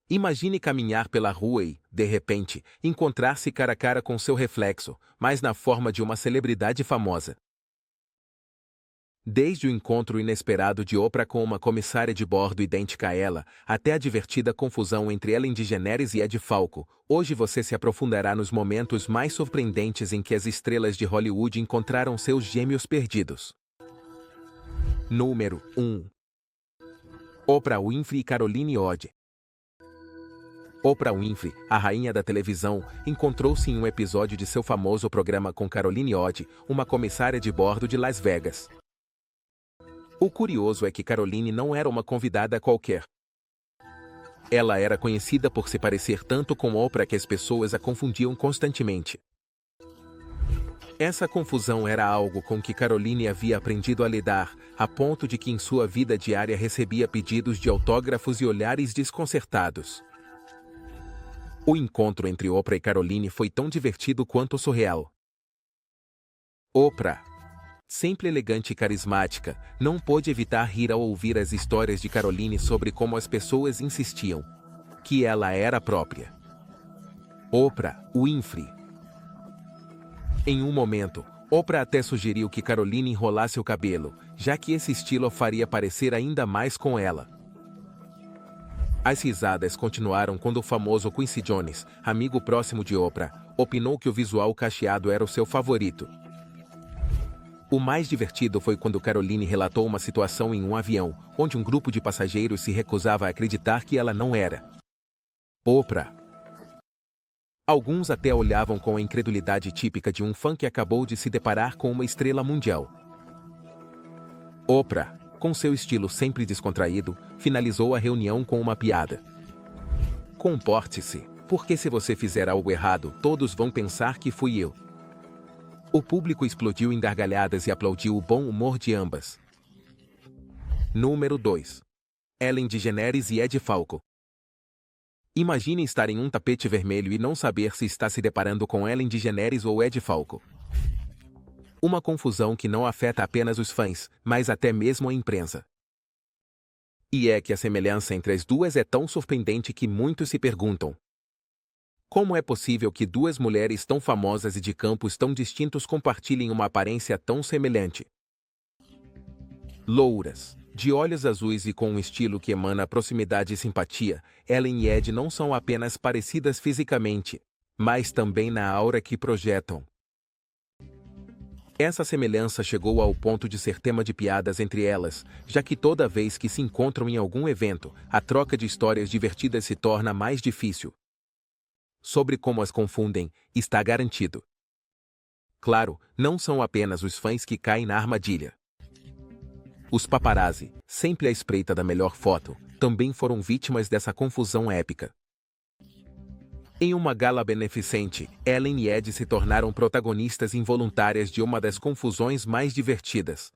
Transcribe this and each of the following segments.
Imagine caminhar pela rua e, de repente, encontrar-se cara a cara com seu reflexo, mas na forma de uma celebridade famosa. Desde o encontro inesperado de Oprah com uma comissária de bordo idêntica a ela, até a divertida confusão entre Ellen DeGeneres e Ed Falco, hoje você se aprofundará nos momentos mais surpreendentes em que as estrelas de Hollywood encontraram seus gêmeos perdidos. Número 1. Oprah Winfrey e Caroline Ode. Oprah Winfrey, a rainha da televisão, encontrou-se em um episódio de seu famoso programa com Caroline Ode, uma comissária de bordo de Las Vegas. O curioso é que Caroline não era uma convidada qualquer. Ela era conhecida por se parecer tanto com Oprah que as pessoas a confundiam constantemente. Essa confusão era algo com que Caroline havia aprendido a lidar, a ponto de que em sua vida diária recebia pedidos de autógrafos e olhares desconcertados. O encontro entre Oprah e Caroline foi tão divertido quanto surreal. Oprah, sempre elegante e carismática, não pôde evitar rir ao ouvir as histórias de Caroline sobre como as pessoas insistiam que ela era a própria Oprah Winfrey. Em um momento, Oprah até sugeriu que Caroline enrolasse o cabelo, já que esse estilo a faria parecer ainda mais com ela. As risadas continuaram quando o famoso Quincy Jones, amigo próximo de Oprah, opinou que o visual cacheado era o seu favorito. O mais divertido foi quando Caroline relatou uma situação em um avião, onde um grupo de passageiros se recusava a acreditar que ela não era Oprah. Alguns até olhavam com a incredulidade típica de um fã que acabou de se deparar com uma estrela mundial. Oprah, com seu estilo sempre descontraído, finalizou a reunião com uma piada. Comporte-se, porque se você fizer algo errado, todos vão pensar que fui eu. O público explodiu em gargalhadas e aplaudiu o bom humor de ambas. Número 2. Ellen DeGeneres e Ed Falco. Imagine estar em um tapete vermelho e não saber se está se deparando com Ellen DeGeneres ou Ed Falco. Uma confusão que não afeta apenas os fãs, mas até mesmo a imprensa. E é que a semelhança entre as duas é tão surpreendente que muitos se perguntam: como é possível que duas mulheres tão famosas e de campos tão distintos compartilhem uma aparência tão semelhante? Louras, de olhos azuis e com um estilo que emana proximidade e simpatia, Ellen e Ed não são apenas parecidas fisicamente, mas também na aura que projetam. Essa semelhança chegou ao ponto de ser tema de piadas entre elas, já que toda vez que se encontram em algum evento, a troca de histórias divertidas se torna mais difícil. Sobre como as confundem, está garantido. Claro, não são apenas os fãs que caem na armadilha. Os paparazzi, sempre à espreita da melhor foto, também foram vítimas dessa confusão épica. Em uma gala beneficente, Ellen e Ed se tornaram protagonistas involuntárias de uma das confusões mais divertidas.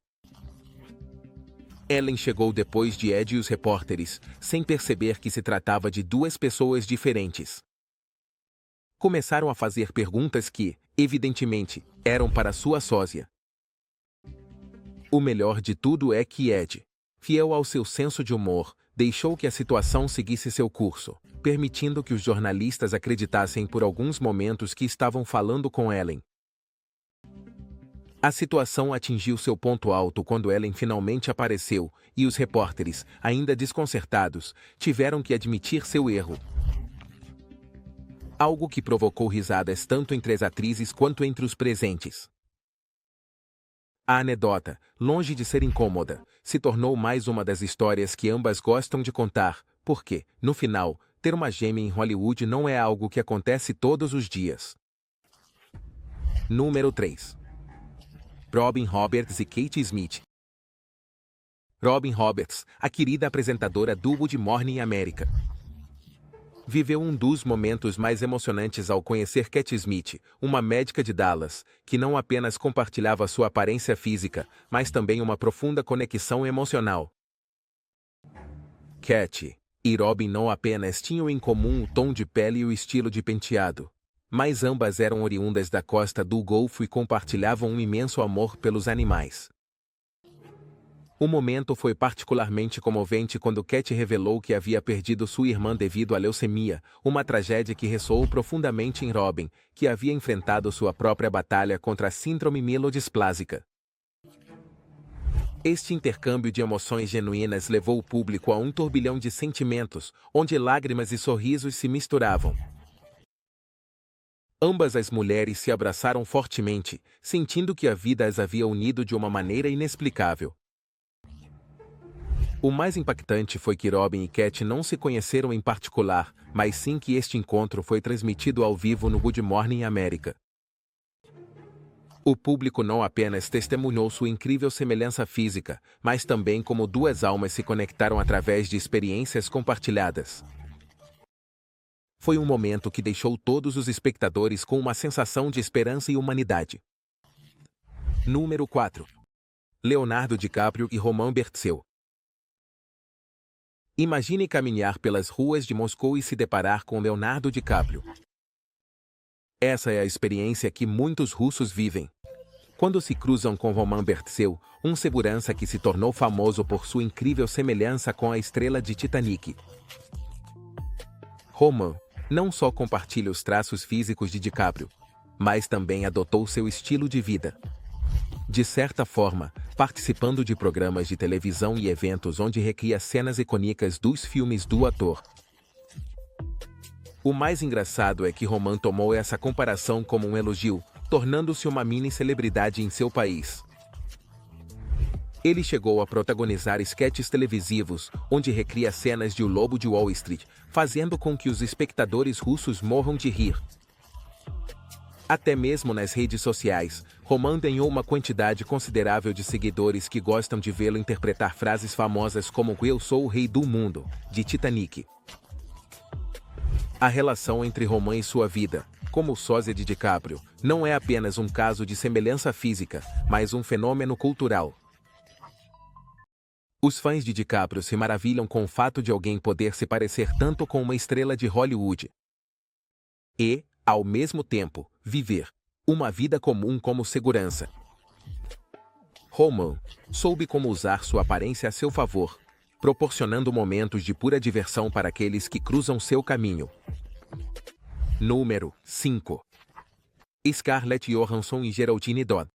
Ellen chegou depois de Ed e os repórteres, sem perceber que se tratava de duas pessoas diferentes. Começaram a fazer perguntas que, evidentemente, eram para sua sósia. O melhor de tudo é que Ed, fiel ao seu senso de humor, deixou que a situação seguisse seu curso, permitindo que os jornalistas acreditassem por alguns momentos que estavam falando com Ellen. A situação atingiu seu ponto alto quando Ellen finalmente apareceu, e os repórteres, ainda desconcertados, tiveram que admitir seu erro. Algo que provocou risadas tanto entre as atrizes quanto entre os presentes. A anedota, longe de ser incômoda, se tornou mais uma das histórias que ambas gostam de contar, porque, no final, ter uma gêmea em Hollywood não é algo que acontece todos os dias. Número 3. Robin Roberts e Kate Smith. Robin Roberts, a querida apresentadora do Good Morning America, viveu um dos momentos mais emocionantes ao conhecer Kate Smith, uma médica de Dallas, que não apenas compartilhava sua aparência física, mas também uma profunda conexão emocional. Kate e Robin não apenas tinham em comum o tom de pele e o estilo de penteado, mas ambas eram oriundas da costa do Golfo e compartilhavam um imenso amor pelos animais. O momento foi particularmente comovente quando Cat revelou que havia perdido sua irmã devido à leucemia, uma tragédia que ressoou profundamente em Robin, que havia enfrentado sua própria batalha contra a síndrome mielodisplásica. Este intercâmbio de emoções genuínas levou o público a um turbilhão de sentimentos, onde lágrimas e sorrisos se misturavam. Ambas as mulheres se abraçaram fortemente, sentindo que a vida as havia unido de uma maneira inexplicável. O mais impactante foi que Robin e Cat não se conheceram em particular, mas sim que este encontro foi transmitido ao vivo no Good Morning America. O público não apenas testemunhou sua incrível semelhança física, mas também como duas almas se conectaram através de experiências compartilhadas. Foi um momento que deixou todos os espectadores com uma sensação de esperança e humanidade. Número 4. Leonardo DiCaprio e Roman Bertzel. Imagine caminhar pelas ruas de Moscou e se deparar com Leonardo DiCaprio. Essa é a experiência que muitos russos vivem. Quando se cruzam com Roman Bertzel, um segurança que se tornou famoso por sua incrível semelhança com a estrela de Titanic. Roman não só compartilha os traços físicos de DiCaprio, mas também adotou seu estilo de vida. De certa forma, participando de programas de televisão e eventos onde recria cenas icônicas dos filmes do ator. O mais engraçado é que Roman tomou essa comparação como um elogio, tornando-se uma mini-celebridade em seu país. Ele chegou a protagonizar esquetes televisivos, onde recria cenas de O Lobo de Wall Street, fazendo com que os espectadores russos morram de rir. Até mesmo nas redes sociais, Roman ganhou uma quantidade considerável de seguidores que gostam de vê-lo interpretar frases famosas como "Eu sou o rei do mundo", de Titanic. A relação entre Roman e sua vida, como sósia de DiCaprio, não é apenas um caso de semelhança física, mas um fenômeno cultural. Os fãs de DiCaprio se maravilham com o fato de alguém poder se parecer tanto com uma estrela de Hollywood e, ao mesmo tempo, viver uma vida comum como segurança. Roman soube como usar sua aparência a seu favor, proporcionando momentos de pura diversão para aqueles que cruzam seu caminho. Número 5. Scarlett Johansson e Geraldine Dodd.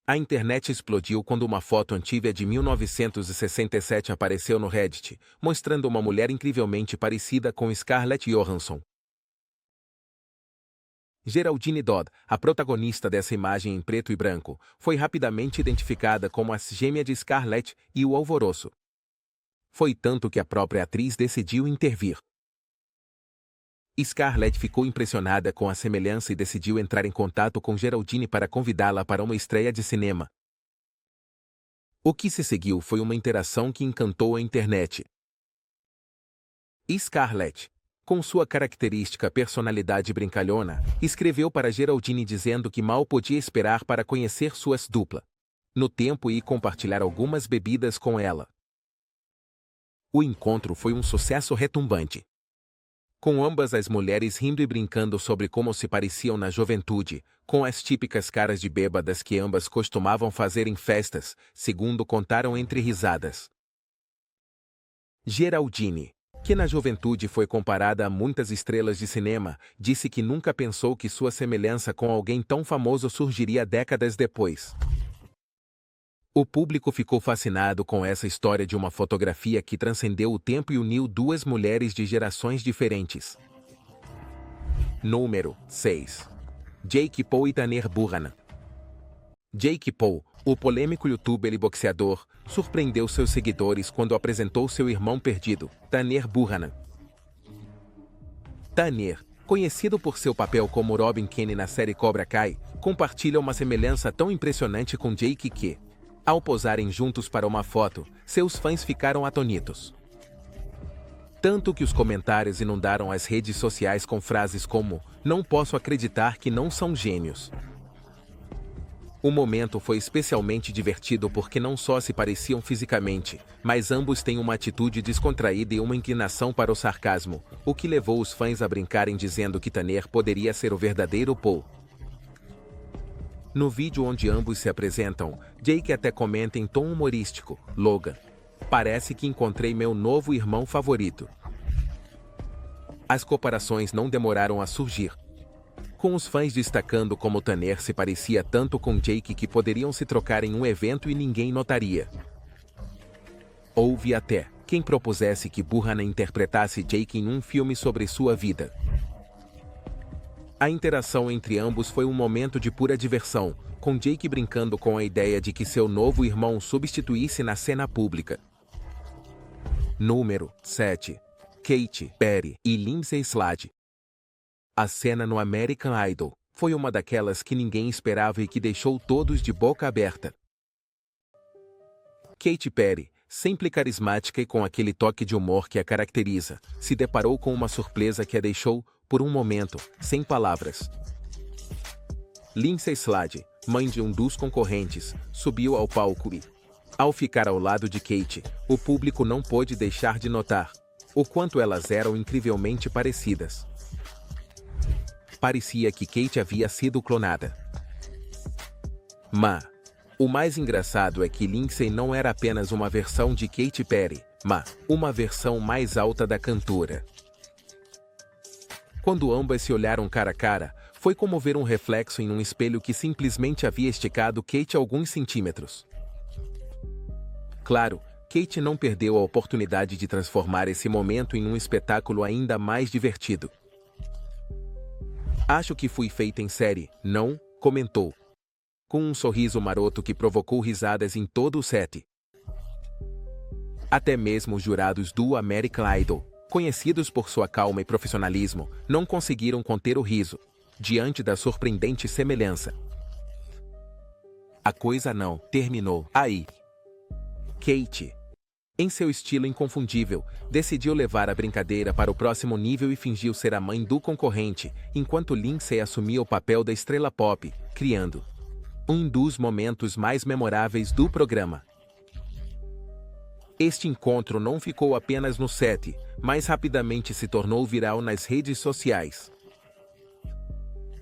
A internet explodiu quando uma foto antiga de 1967 apareceu no Reddit, mostrando uma mulher incrivelmente parecida com Scarlett Johansson. Geraldine Dodd, a protagonista dessa imagem em preto e branco, foi rapidamente identificada como a gêmea de Scarlett e o alvoroço. Foi tanto que a própria atriz decidiu intervir. Scarlett ficou impressionada com a semelhança e decidiu entrar em contato com Geraldine para convidá-la para uma estreia de cinema. O que se seguiu foi uma interação que encantou a internet. Scarlett, com sua característica personalidade brincalhona, escreveu para Geraldine dizendo que mal podia esperar para conhecer sua dupla no tempo e compartilhar algumas bebidas com ela. O encontro foi um sucesso retumbante, com ambas as mulheres rindo e brincando sobre como se pareciam na juventude, com as típicas caras de bêbadas que ambas costumavam fazer em festas, segundo contaram entre risadas. Geraldine, que na juventude foi comparada a muitas estrelas de cinema, disse que nunca pensou que sua semelhança com alguém tão famoso surgiria décadas depois. O público ficou fascinado com essa história de uma fotografia que transcendeu o tempo e uniu duas mulheres de gerações diferentes. Número 6. Jake Paul e Tanner Burhan. Jake Paul, o polêmico youtuber e boxeador, surpreendeu seus seguidores quando apresentou seu irmão perdido, Tanner Burhan. Tanner, conhecido por seu papel como Robin Kenny na série Cobra Kai, compartilha uma semelhança tão impressionante com Jake que, ao posarem juntos para uma foto, seus fãs ficaram atonitos. Tanto que os comentários inundaram as redes sociais com frases como "Não posso acreditar que não são gêmeos". O momento foi especialmente divertido porque não só se pareciam fisicamente, mas ambos têm uma atitude descontraída e uma inclinação para o sarcasmo, o que levou os fãs a brincarem dizendo que Tanner poderia ser o verdadeiro Paul. No vídeo onde ambos se apresentam, Jake até comenta em tom humorístico: Logan, parece que encontrei meu novo irmão favorito. As comparações não demoraram a surgir, com os fãs destacando como Tanner se parecia tanto com Jake que poderiam se trocar em um evento e ninguém notaria. Houve até quem propusesse que Burhan interpretasse Jake em um filme sobre sua vida. A interação entre ambos foi um momento de pura diversão, com Jake brincando com a ideia de que seu novo irmão o substituísse na cena pública. Número 7. Katy Perry e Lindsay Slade. A cena no American Idol foi uma daquelas que ninguém esperava e que deixou todos de boca aberta. Katy Perry, sempre carismática e com aquele toque de humor que a caracteriza, se deparou com uma surpresa que a deixou, por um momento, sem palavras. Lindsay Slade, mãe de um dos concorrentes, subiu ao palco e, ao ficar ao lado de Katy, o público não pôde deixar de notar o quanto elas eram incrivelmente parecidas. Parecia que Katy havia sido clonada. Mas o mais engraçado é que Lindsay não era apenas uma versão de Katy Perry, mas uma versão mais alta da cantora. Quando ambas se olharam cara a cara, foi como ver um reflexo em um espelho que simplesmente havia esticado Katy alguns centímetros. Claro, Katy não perdeu a oportunidade de transformar esse momento em um espetáculo ainda mais divertido. Acho que fui feita em série, não? Comentou, com um sorriso maroto que provocou risadas em todo o set. Até mesmo os jurados do American Idol, conhecidos por sua calma e profissionalismo, não conseguiram conter o riso, diante da surpreendente semelhança. A coisa não terminou aí. Katy, em seu estilo inconfundível, decidiu levar a brincadeira para o próximo nível e fingiu ser a mãe do concorrente, enquanto Lindsay assumia o papel da estrela pop, criando um dos momentos mais memoráveis do programa. Este encontro não ficou apenas no set, mas rapidamente se tornou viral nas redes sociais.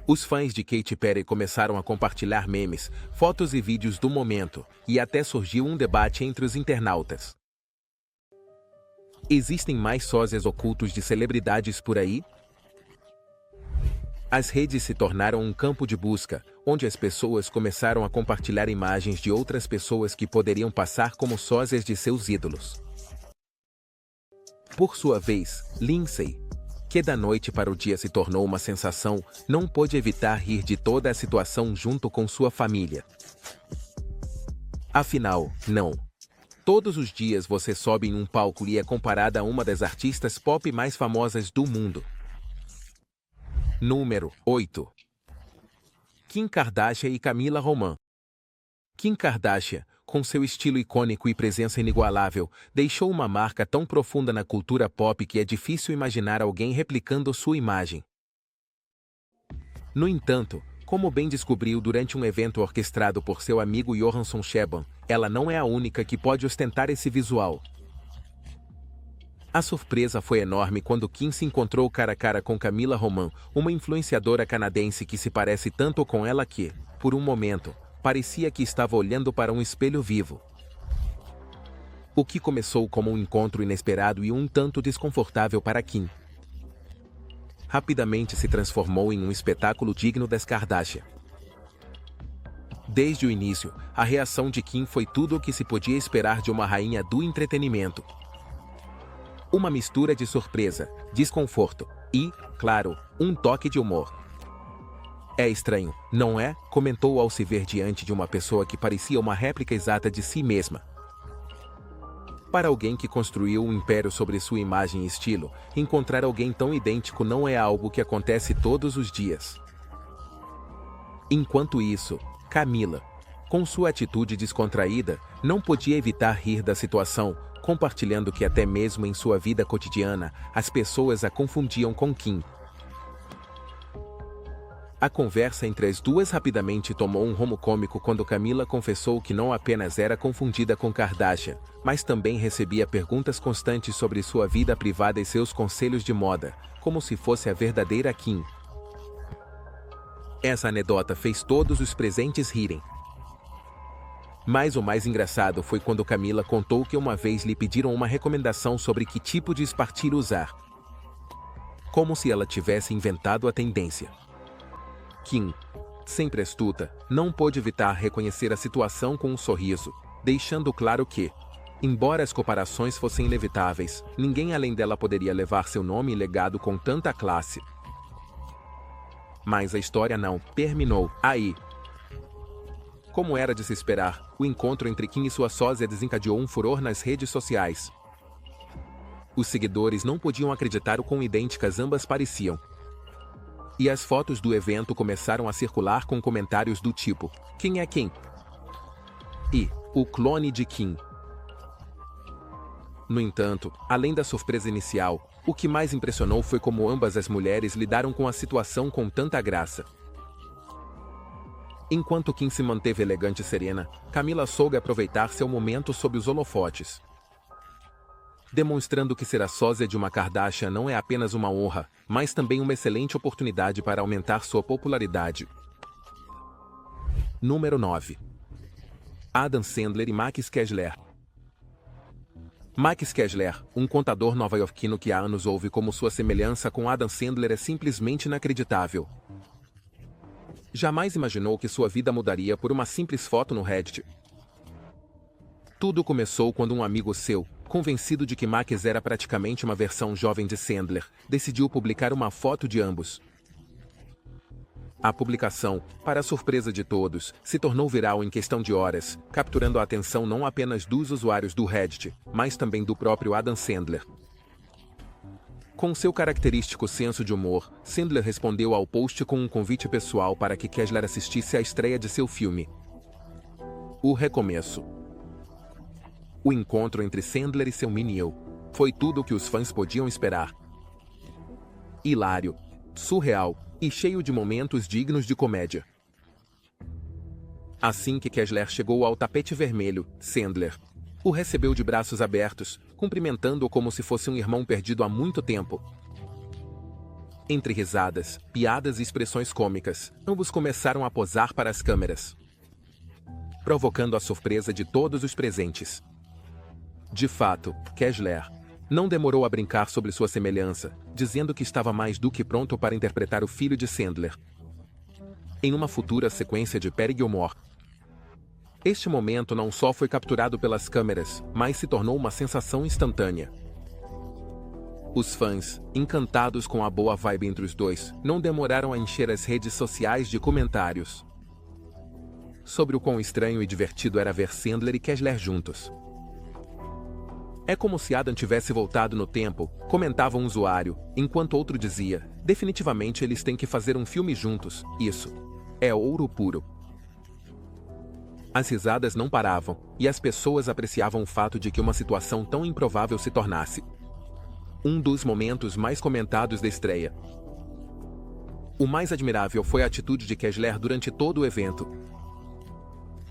Os fãs de Katy Perry começaram a compartilhar memes, fotos e vídeos do momento, e até surgiu um debate entre os internautas. Existem mais sósias ocultos de celebridades por aí? As redes se tornaram um campo de busca, onde as pessoas começaram a compartilhar imagens de outras pessoas que poderiam passar como sósias de seus ídolos. Por sua vez, Lindsay, que da noite para o dia se tornou uma sensação, não pôde evitar rir de toda a situação junto com sua família. Afinal, não. Todos os dias você sobe em um palco e é comparada a uma das artistas pop mais famosas do mundo. Número 8. Kim Kardashian e Camila Roman. Kim Kardashian, com seu estilo icônico e presença inigualável, deixou uma marca tão profunda na cultura pop que é difícil imaginar alguém replicando sua imagem. No entanto, como bem descobriu durante um evento orquestrado por seu amigo Johansson Sheban, ela não é a única que pode ostentar esse visual. A surpresa foi enorme quando Kim se encontrou cara a cara com Camila Roman, uma influenciadora canadense que se parece tanto com ela que, por um momento, parecia que estava olhando para um espelho vivo. O que começou como um encontro inesperado e um tanto desconfortável para Kim, rapidamente se transformou em um espetáculo digno das Kardashian. Desde o início, a reação de Kim foi tudo o que se podia esperar de uma rainha do entretenimento. Uma mistura de surpresa, desconforto e, claro, um toque de humor. É estranho, não é? Comentou ao se ver diante de uma pessoa que parecia uma réplica exata de si mesma. Para alguém que construiu um império sobre sua imagem e estilo, encontrar alguém tão idêntico não é algo que acontece todos os dias. Enquanto isso, Camila, com sua atitude descontraída, não podia evitar rir da situação, compartilhando que até mesmo em sua vida cotidiana, as pessoas a confundiam com Kim. A conversa entre as duas rapidamente tomou um rumo cômico quando Camila confessou que não apenas era confundida com Kardashian, mas também recebia perguntas constantes sobre sua vida privada e seus conselhos de moda, como se fosse a verdadeira Kim. Essa anedota fez todos os presentes rirem. Mas o mais engraçado foi quando Camila contou que uma vez lhe pediram uma recomendação sobre que tipo de espartilho usar. Como se ela tivesse inventado a tendência. Kim, sempre astuta, não pôde evitar reconhecer a situação com um sorriso, deixando claro que, embora as comparações fossem inevitáveis, ninguém além dela poderia levar seu nome e legado com tanta classe. Mas a história não terminou aí. Como era de se esperar, o encontro entre Kim e sua sósia desencadeou um furor nas redes sociais. Os seguidores não podiam acreditar o quão idênticas ambas pareciam. E as fotos do evento começaram a circular com comentários do tipo: quem é quem? E o clone de Kim. No entanto, além da surpresa inicial, o que mais impressionou foi como ambas as mulheres lidaram com a situação com tanta graça. Enquanto Kim se manteve elegante e serena, Camila soube aproveitar seu momento sob os holofotes. Demonstrando que ser a sósia de uma Kardashian não é apenas uma honra, mas também uma excelente oportunidade para aumentar sua popularidade. Número 9. Adam Sandler e Max Kessler. Max Kessler, um contador nova-iorquino que há anos ouve como sua semelhança com Adam Sandler é simplesmente inacreditável. Jamais imaginou que sua vida mudaria por uma simples foto no Reddit. Tudo começou quando um amigo seu, convencido de que Max era praticamente uma versão jovem de Sandler, decidiu publicar uma foto de ambos. A publicação, para a surpresa de todos, se tornou viral em questão de horas, capturando a atenção não apenas dos usuários do Reddit, mas também do próprio Adam Sandler. Com seu característico senso de humor, Sandler respondeu ao post com um convite pessoal para que Kessler assistisse à estreia de seu filme, O Recomeço. O encontro entre Sandler e seu mini-eu foi tudo o que os fãs podiam esperar. Hilário, surreal e cheio de momentos dignos de comédia. Assim que Kessler chegou ao tapete vermelho, Sandler o recebeu de braços abertos, cumprimentando-o como se fosse um irmão perdido há muito tempo. Entre risadas, piadas e expressões cômicas, ambos começaram a posar para as câmeras, provocando a surpresa de todos os presentes. De fato, Kessler não demorou a brincar sobre sua semelhança, dizendo que estava mais do que pronto para interpretar o filho de Sandler em uma futura sequência de Perry Gilmore. Este momento não só foi capturado pelas câmeras, mas se tornou uma sensação instantânea. Os fãs, encantados com a boa vibe entre os dois, não demoraram a encher as redes sociais de comentários sobre o quão estranho e divertido era ver Sandler e Kessler juntos. É como se Adam tivesse voltado no tempo, comentava um usuário, enquanto outro dizia: definitivamente eles têm que fazer um filme juntos, isso é ouro puro. As risadas não paravam, e as pessoas apreciavam o fato de que uma situação tão improvável se tornasse um dos momentos mais comentados da estreia. O mais admirável foi a atitude de Kessler durante todo o evento.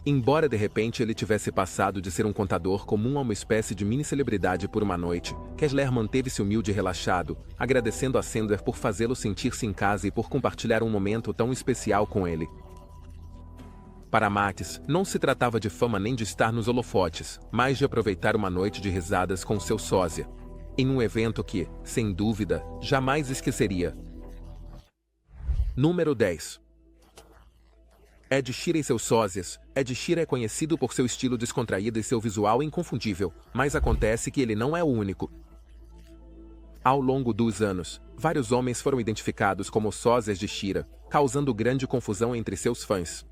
Embora de repente ele tivesse passado de ser um contador comum a uma espécie de mini-celebridade por uma noite, Kessler manteve-se humilde e relaxado, agradecendo a Sandler por fazê-lo sentir-se em casa e por compartilhar um momento tão especial com ele. Para Max, não se tratava de fama nem de estar nos holofotes, mas de aproveitar uma noite de risadas com seu sósia, em um evento que, sem dúvida, jamais esqueceria. Número 10. Ed Sheeran e seus sósias. Ed Sheeran é conhecido por seu estilo descontraído e seu visual inconfundível, mas acontece que ele não é o único. Ao longo dos anos, vários homens foram identificados como sósias de Sheeran, causando grande confusão entre seus fãs.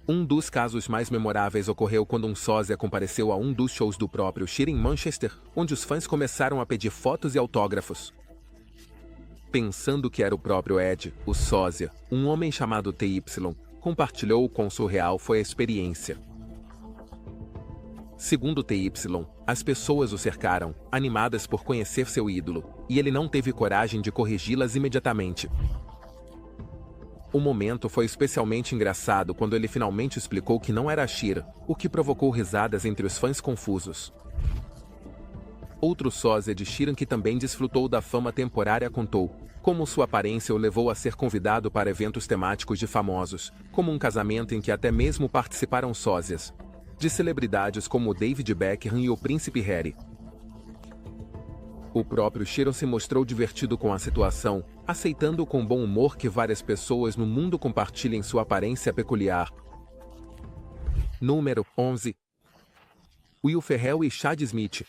Um dos casos mais memoráveis ocorreu quando um sósia compareceu a um dos shows do próprio Sheeran em Manchester, onde os fãs começaram a pedir fotos e autógrafos. Pensando que era o próprio Ed, o sósia, um homem chamado TY, compartilhou o quão surreal foi a experiência. Segundo TY, as pessoas o cercaram, animadas por conhecer seu ídolo, e ele não teve coragem de corrigi-las imediatamente. O momento foi especialmente engraçado quando ele finalmente explicou que não era a Sheeran, o que provocou risadas entre os fãs confusos. Outro sósia de Sheeran que também desfrutou da fama temporária contou como sua aparência o levou a ser convidado para eventos temáticos de famosos, como um casamento em que até mesmo participaram sósias de celebridades como David Beckham e o príncipe Harry. O próprio Sheeran se mostrou divertido com a situação, aceitando com bom humor que várias pessoas no mundo compartilhem sua aparência peculiar. Número 11. Will Ferrell e Chad Smith.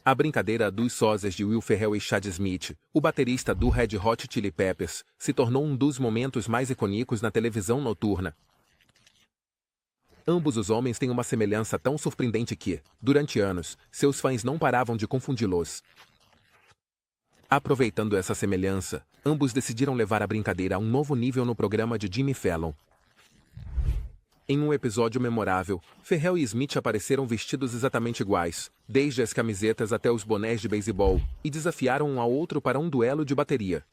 A brincadeira dos sósias de Will Ferrell e Chad Smith, o baterista do Red Hot Chili Peppers, se tornou um dos momentos mais icônicos na televisão noturna. Ambos os homens têm uma semelhança tão surpreendente que, durante anos, seus fãs não paravam de confundi-los. Aproveitando essa semelhança, ambos decidiram levar a brincadeira a um novo nível no programa de Jimmy Fallon. Em um episódio memorável, Ferrell e Smith apareceram vestidos exatamente iguais, desde as camisetas até os bonés de beisebol, e desafiaram um ao outro para um duelo de bateria.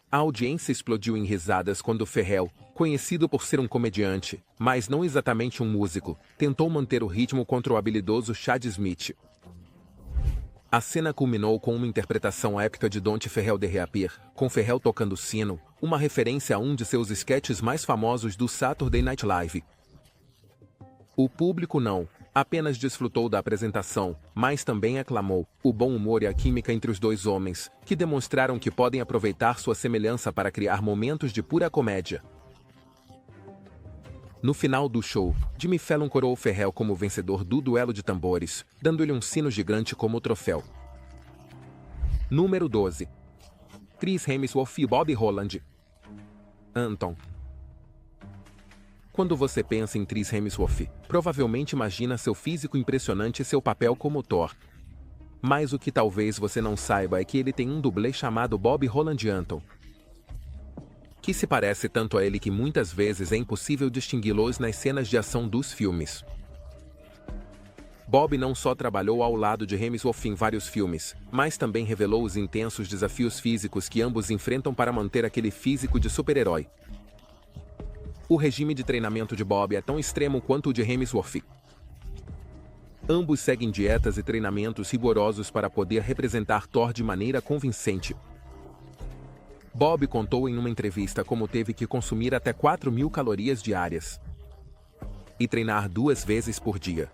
A audiência explodiu em risadas quando Ferrell, conhecido por ser um comediante, mas não exatamente um músico, tentou manter o ritmo contra o habilidoso Chad Smith. A cena culminou com uma interpretação épica de Don't Ferrell The Reappear, com Ferrell tocando sino, uma referência a um de seus esquetes mais famosos do Saturday Night Live. O público não apenas desfrutou da apresentação, mas também aclamou o bom humor e a química entre os dois homens, que demonstraram que podem aproveitar sua semelhança para criar momentos de pura comédia. No final do show, Jimmy Fallon coroou Ferrell como vencedor do duelo de tambores, dando-lhe um sino gigante como troféu. Número 12. Chris Hemsworth e Bob Holland. Anton. Quando você pensa em Chris Hemsworth, provavelmente imagina seu físico impressionante e seu papel como Thor. Mas o que talvez você não saiba é que ele tem um dublê chamado Bob Holland Anton, que se parece tanto a ele que muitas vezes é impossível distingui-los nas cenas de ação dos filmes. Bob não só trabalhou ao lado de Hemsworth em vários filmes, mas também revelou os intensos desafios físicos que ambos enfrentam para manter aquele físico de super-herói. O regime de treinamento de Bob é tão extremo quanto o de Hemsworth. Ambos seguem dietas e treinamentos rigorosos para poder representar Thor de maneira convincente. Bob contou em uma entrevista como teve que consumir até 4.000 calorias diárias e treinar 2 vezes por dia,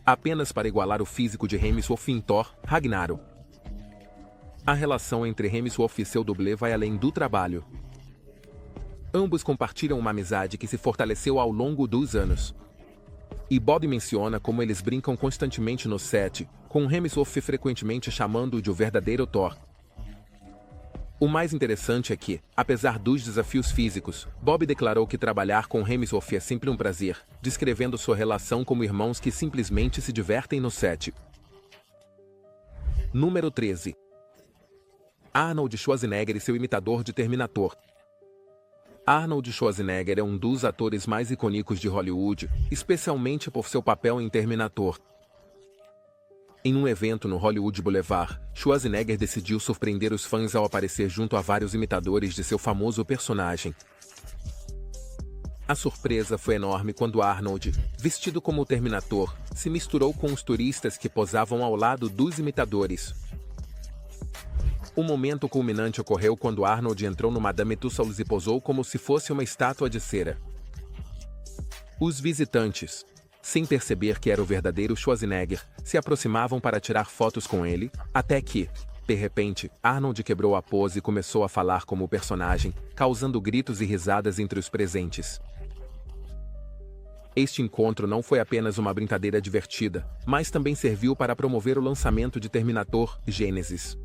apenas para igualar o físico de Hemsworth em Thor, Ragnarok. A relação entre Hemsworth e seu dublê vai além do trabalho. Ambos compartilham uma amizade que se fortaleceu ao longo dos anos. E Bob menciona como eles brincam constantemente no set, com Hemsworth frequentemente chamando-o de o verdadeiro Thor. O mais interessante é que, apesar dos desafios físicos, Bob declarou que trabalhar com Hemsworth é sempre um prazer, descrevendo sua relação como irmãos que simplesmente se divertem no set. Número 13. Arnold Schwarzenegger e seu imitador de Terminator. Arnold Schwarzenegger é um dos atores mais icônicos de Hollywood, especialmente por seu papel em Terminator. Em um evento no Hollywood Boulevard, Schwarzenegger decidiu surpreender os fãs ao aparecer junto a vários imitadores de seu famoso personagem. A surpresa foi enorme quando Arnold, vestido como o Terminator, se misturou com os turistas que posavam ao lado dos imitadores. O momento culminante ocorreu quando Arnold entrou no Madame Tussauds e posou como se fosse uma estátua de cera. Os visitantes, sem perceber que era o verdadeiro Schwarzenegger, se aproximavam para tirar fotos com ele, até que, de repente, Arnold quebrou a pose e começou a falar como o personagem, causando gritos e risadas entre os presentes. Este encontro não foi apenas uma brincadeira divertida, mas também serviu para promover o lançamento de Terminator Genesis.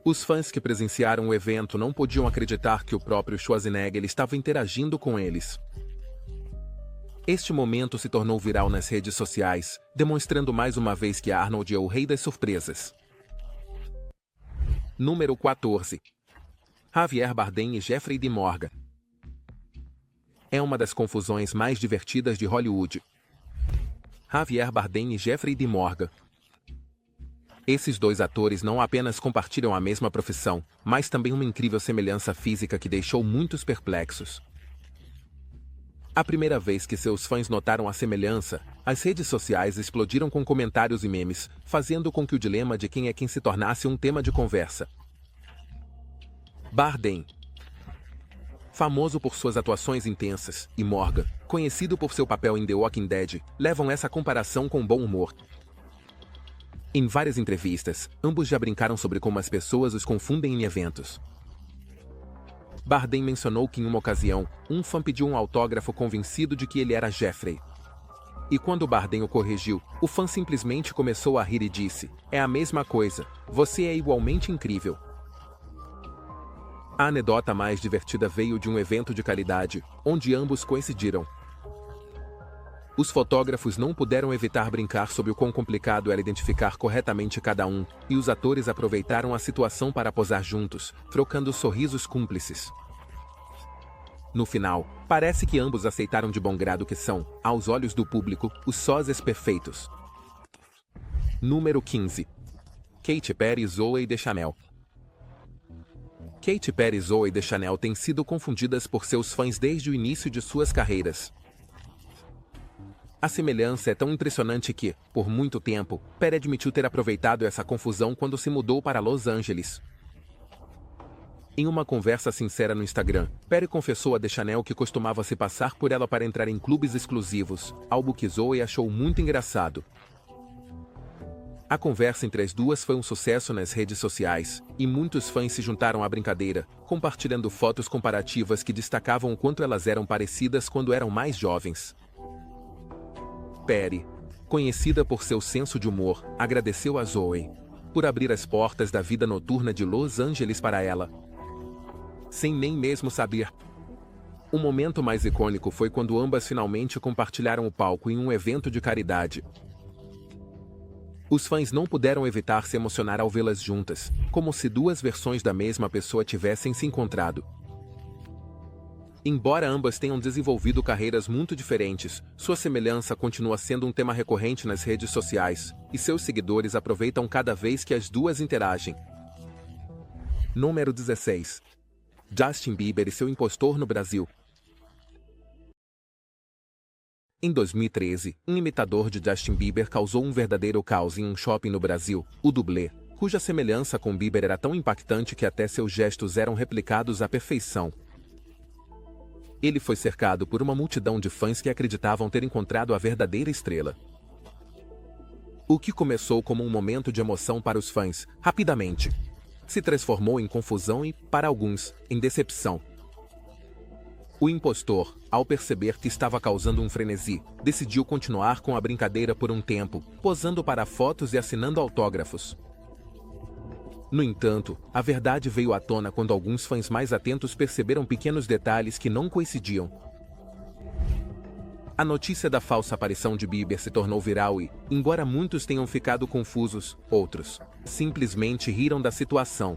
Os fãs que presenciaram o evento não podiam acreditar que o próprio Schwarzenegger estava interagindo com eles. Este momento se tornou viral nas redes sociais, demonstrando mais uma vez que Arnold é o rei das surpresas. Número 14. Javier Bardem e Jeffrey Dean Morgan. É uma das confusões mais divertidas de Hollywood. Javier Bardem e Jeffrey Dean Morgan. Esses dois atores não apenas compartilham a mesma profissão, mas também uma incrível semelhança física que deixou muitos perplexos. A primeira vez que seus fãs notaram a semelhança, as redes sociais explodiram com comentários e memes, fazendo com que o dilema de quem é quem se tornasse um tema de conversa. Bardem, famoso por suas atuações intensas, e Morgan, conhecido por seu papel em The Walking Dead, levam essa comparação com bom humor. Em várias entrevistas, ambos já brincaram sobre como as pessoas os confundem em eventos. Bardem mencionou que em uma ocasião, um fã pediu um autógrafo convencido de que ele era Jeffrey. E quando Bardem o corrigiu, o fã simplesmente começou a rir e disse: "É a mesma coisa, você é igualmente incrível." A anedota mais divertida veio de um evento de caridade, onde ambos coincidiram. Os fotógrafos não puderam evitar brincar sobre o quão complicado era identificar corretamente cada um, e os atores aproveitaram a situação para posar juntos, trocando sorrisos cúmplices. No final, parece que ambos aceitaram de bom grado que são, aos olhos do público, os sósias perfeitos. Número 15. Katy Perry e Zooey Deschanel. Katy Perry e Zooey Deschanel têm sido confundidas por seus fãs desde o início de suas carreiras. A semelhança é tão impressionante que, por muito tempo, Perry admitiu ter aproveitado essa confusão quando se mudou para Los Angeles. Em uma conversa sincera no Instagram, Perry confessou a Deschanel que costumava se passar por ela para entrar em clubes exclusivos, algo que Zooey achou muito engraçado. A conversa entre as duas foi um sucesso nas redes sociais, e muitos fãs se juntaram à brincadeira, compartilhando fotos comparativas que destacavam o quanto elas eram parecidas quando eram mais jovens. Perry, conhecida por seu senso de humor, agradeceu a Zooey por abrir as portas da vida noturna de Los Angeles para ela, sem nem mesmo saber. O momento mais icônico foi quando ambas finalmente compartilharam o palco em um evento de caridade. Os fãs não puderam evitar se emocionar ao vê-las juntas, como se duas versões da mesma pessoa tivessem se encontrado. Embora ambas tenham desenvolvido carreiras muito diferentes, sua semelhança continua sendo um tema recorrente nas redes sociais, e seus seguidores aproveitam cada vez que as duas interagem. Número 16. Justin Bieber e seu impostor no Brasil. Em 2013, um imitador de Justin Bieber causou um verdadeiro caos em um shopping no Brasil, o Dublê, cuja semelhança com Bieber era tão impactante que até seus gestos eram replicados à perfeição. Ele foi cercado por uma multidão de fãs que acreditavam ter encontrado a verdadeira estrela. O que começou como um momento de emoção para os fãs, rapidamente se transformou em confusão e, para alguns, em decepção. O impostor, ao perceber que estava causando um frenesi, decidiu continuar com a brincadeira por um tempo, posando para fotos e assinando autógrafos. No entanto, a verdade veio à tona quando alguns fãs mais atentos perceberam pequenos detalhes que não coincidiam. A notícia da falsa aparição de Bieber se tornou viral e, embora muitos tenham ficado confusos, outros simplesmente riram da situação.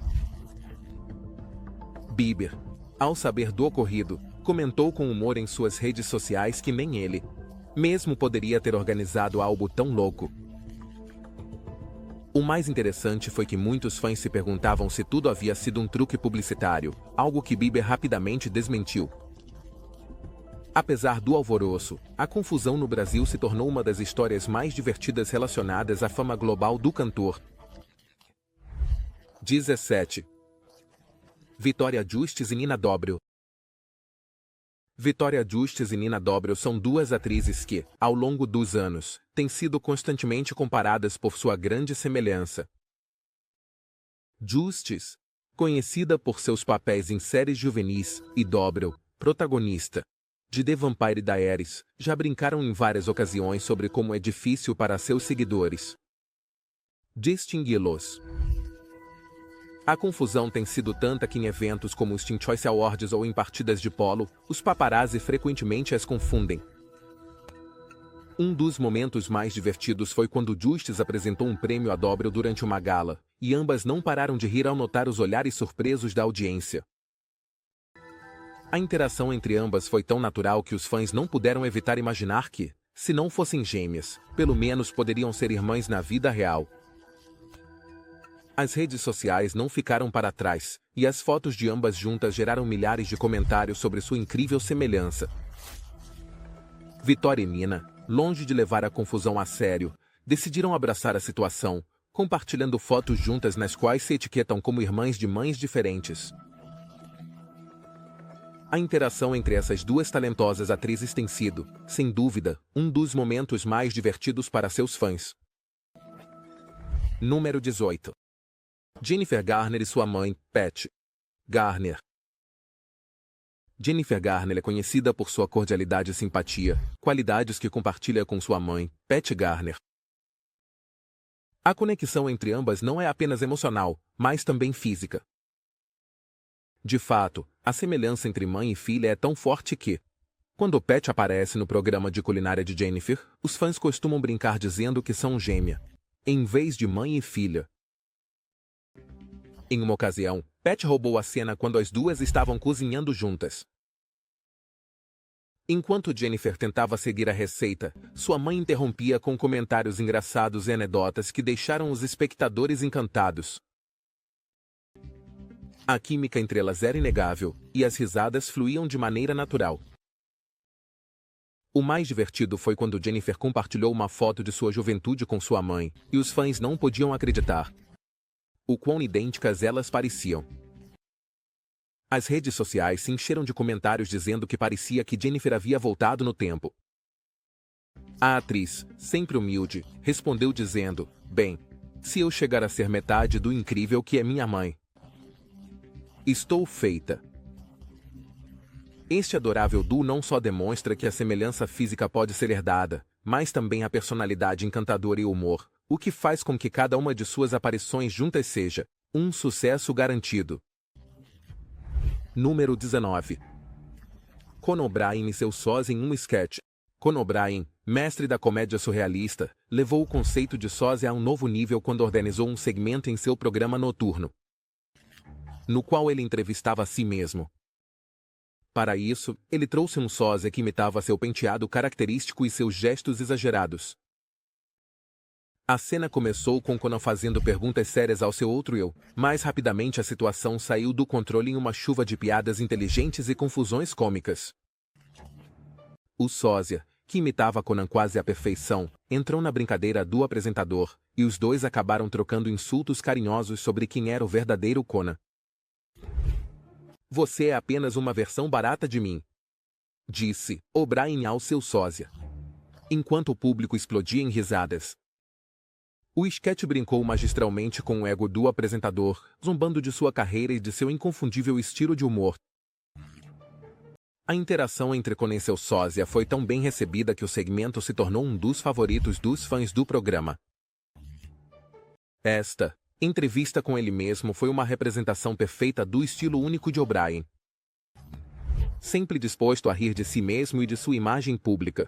Bieber, ao saber do ocorrido, comentou com humor em suas redes sociais que nem ele mesmo poderia ter organizado algo tão louco. O mais interessante foi que muitos fãs se perguntavam se tudo havia sido um truque publicitário, algo que Bieber rapidamente desmentiu. Apesar do alvoroço, a confusão no Brasil se tornou uma das histórias mais divertidas relacionadas à fama global do cantor. 17. Vitória Justice e Nina Dobrev. Vitória Justice e Nina Dobrev são duas atrizes que, ao longo dos anos, têm sido constantemente comparadas por sua grande semelhança. Justice, conhecida por seus papéis em séries juvenis, e Dobrev, protagonista de The Vampire Diaries, já brincaram em várias ocasiões sobre como é difícil para seus seguidores distingui-los. A confusão tem sido tanta que em eventos como os Teen Choice Awards ou em partidas de polo, os paparazzi frequentemente as confundem. Um dos momentos mais divertidos foi quando Justice apresentou um prêmio a Dobrev durante uma gala, e ambas não pararam de rir ao notar os olhares surpresos da audiência. A interação entre ambas foi tão natural que os fãs não puderam evitar imaginar que, se não fossem gêmeas, pelo menos poderiam ser irmãs na vida real. As redes sociais não ficaram para trás, e as fotos de ambas juntas geraram milhares de comentários sobre sua incrível semelhança. Vitória e Nina, longe de levar a confusão a sério, decidiram abraçar a situação, compartilhando fotos juntas nas quais se etiquetam como irmãs de mães diferentes. A interação entre essas duas talentosas atrizes tem sido, sem dúvida, um dos momentos mais divertidos para seus fãs. Número 18. Jennifer Garner e sua mãe, Pat Garner. Jennifer Garner é conhecida por sua cordialidade e simpatia, qualidades que compartilha com sua mãe, Pat Garner. A conexão entre ambas não é apenas emocional, mas também física. De fato, a semelhança entre mãe e filha é tão forte que, quando Pat aparece no programa de culinária de Jennifer, os fãs costumam brincar dizendo que são gêmea, em vez de mãe e filha. Em uma ocasião, Pat roubou a cena quando as duas estavam cozinhando juntas. Enquanto Jennifer tentava seguir a receita, sua mãe interrompia com comentários engraçados e anedotas que deixaram os espectadores encantados. A química entre elas era inegável, e as risadas fluíam de maneira natural. O mais divertido foi quando Jennifer compartilhou uma foto de sua juventude com sua mãe, e os fãs não podiam acreditar o quão idênticas elas pareciam. As redes sociais se encheram de comentários dizendo que parecia que Jennifer havia voltado no tempo. A atriz, sempre humilde, respondeu dizendo: "Bem, se eu chegar a ser metade do incrível que é minha mãe, estou feita." Este adorável duo não só demonstra que a semelhança física pode ser herdada, mas também a personalidade encantadora e o humor, o que faz com que cada uma de suas aparições juntas seja um sucesso garantido. Número 19. Conan O'Brien e seu sósia em um sketch. Conan O'Brien, mestre da comédia surrealista, levou o conceito de sósia a um novo nível quando organizou um segmento em seu programa noturno, no qual ele entrevistava a si mesmo. Para isso, ele trouxe um sósia que imitava seu penteado característico e seus gestos exagerados. A cena começou com Conan fazendo perguntas sérias ao seu outro eu, mas rapidamente a situação saiu do controle em uma chuva de piadas inteligentes e confusões cômicas. O sósia, que imitava Conan quase à perfeição, entrou na brincadeira do apresentador, e os dois acabaram trocando insultos carinhosos sobre quem era o verdadeiro Conan. "Você é apenas uma versão barata de mim", disse O'Brien ao seu sósia, enquanto o público explodia em risadas. O esquete brincou magistralmente com o ego do apresentador, zombando de sua carreira e de seu inconfundível estilo de humor. A interação entre Conan e seu sósia foi tão bem recebida que o segmento se tornou um dos favoritos dos fãs do programa. Esta entrevista com ele mesmo foi uma representação perfeita do estilo único de O'Brien. Sempre disposto a rir de si mesmo e de sua imagem pública,